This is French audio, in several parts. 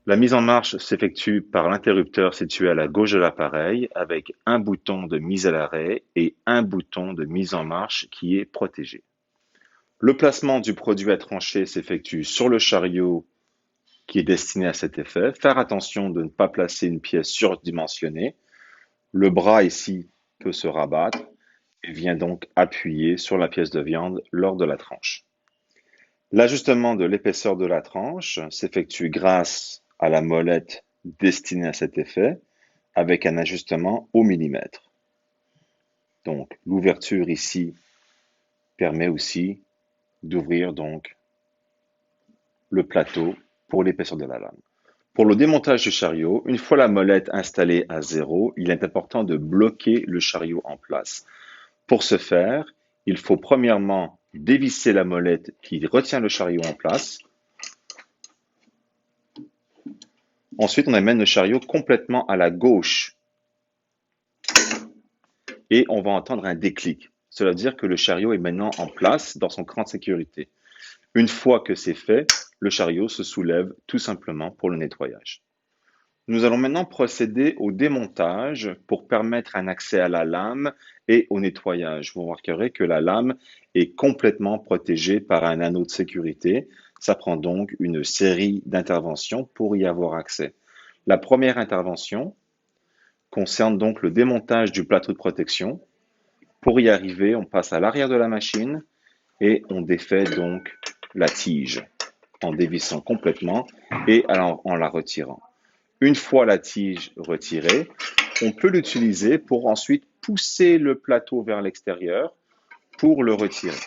La mise en marche s'effectue par l'interrupteur situé à la gauche de l'appareil avec un bouton de mise à l'arrêt et un bouton de mise en marche qui est protégé. Le placement du produit à trancher s'effectue sur le chariot qui est destiné à cet effet. Faire attention de ne pas placer une pièce surdimensionnée. Le bras ici peut se rabattre et vient donc appuyer sur la pièce de viande lors de la tranche. L'ajustement de l'épaisseur de la tranche s'effectue grâce à la molette destinée à cet effet avec un ajustement au millimètre. Donc l'ouverture ici permet aussi d'ouvrir donc le plateau pour l'épaisseur de la lame. Pour le démontage du chariot, une fois la molette installée à 0, il est important de bloquer le chariot en place. Pour ce faire, il faut premièrement dévisser la molette qui retient le chariot en place. Ensuite, on amène le chariot complètement à la gauche et on va entendre un déclic. Cela veut dire que le chariot est maintenant en place dans son cran de sécurité. Une fois que c'est fait, le chariot se soulève tout simplement pour le nettoyage. Nous allons maintenant procéder au démontage pour permettre un accès à la lame et au nettoyage. Vous remarquerez que la lame est complètement protégée par un anneau de sécurité. Ça prend donc une série d'interventions pour y avoir accès. La première intervention concerne donc le démontage du plateau de protection. Pour y arriver, on passe à l'arrière de la machine et on défait donc la tige en dévissant complètement et en la retirant. Une fois la tige retirée, on peut l'utiliser pour ensuite pousser le plateau vers l'extérieur pour le retirer.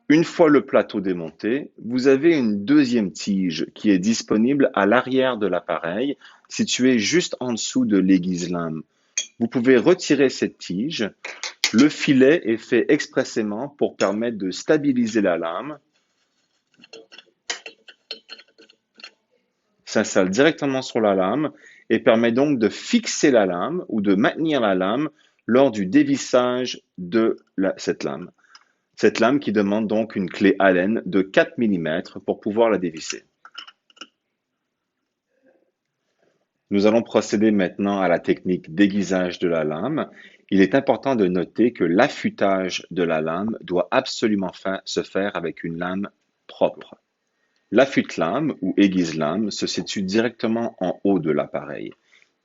Une fois le plateau démonté, vous avez une deuxième tige qui est disponible à l'arrière de l'appareil, située juste en dessous de l'aiguise lame. Vous pouvez retirer cette tige. Le filet est fait expressément pour permettre de stabiliser la lame. S'installe directement sur la lame et permet donc de fixer la lame ou de maintenir la lame lors du dévissage de cette lame. Cette lame qui demande donc une clé Allen de 4 mm pour pouvoir la dévisser. Nous allons procéder maintenant à la technique d'aiguisage de la lame. Il est important de noter que l'affûtage de la lame doit absolument se faire avec une lame propre. L'affûte-lame ou aiguise-lame se situe directement en haut de l'appareil.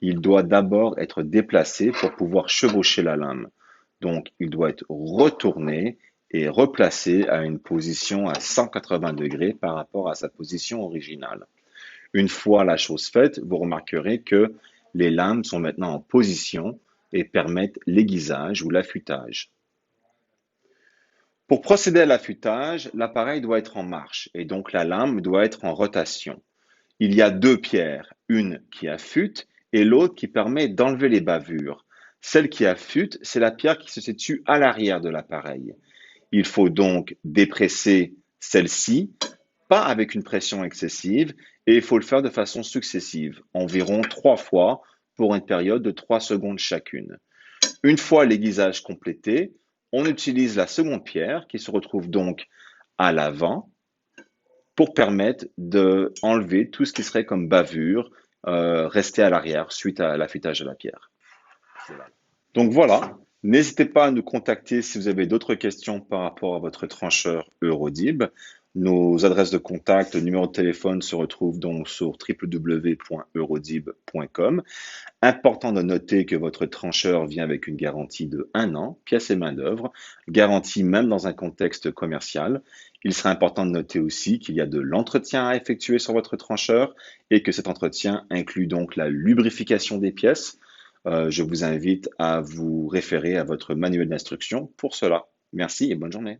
Il doit d'abord être déplacé pour pouvoir chevaucher la lame. Donc, il doit être retourné et replacé à une position à 180 degrés par rapport à sa position originale. Une fois la chose faite, vous remarquerez que les lames sont maintenant en position et permettent l'aiguisage ou l'affûtage. Pour procéder à l'affûtage, l'appareil doit être en marche et donc la lame doit être en rotation. Il y a deux pierres, une qui affûte et l'autre qui permet d'enlever les bavures. Celle qui affûte, c'est la pierre qui se situe à l'arrière de l'appareil. Il faut donc dépresser celle-ci, pas avec une pression excessive, et il faut le faire de façon successive, environ 3 fois pour une période de 3 secondes chacune. Une fois l'aiguisage complété, on utilise la seconde pierre qui se retrouve donc à l'avant pour permettre d'enlever tout ce qui serait comme bavure resté à l'arrière suite à l'affûtage de la pierre. Donc voilà, n'hésitez pas à nous contacter si vous avez d'autres questions par rapport à votre trancheur Eurodib. Nos adresses de contact, numéro de téléphone se retrouvent donc sur www.eurodib.com. Important de noter que votre trancheur vient avec une garantie de 1 an, pièces et main-d'œuvre, garantie même dans un contexte commercial. Il sera important de noter aussi qu'il y a de l'entretien à effectuer sur votre trancheur et que cet entretien inclut donc la lubrification des pièces. Je vous invite à vous référer à votre manuel d'instruction pour cela. Merci et bonne journée.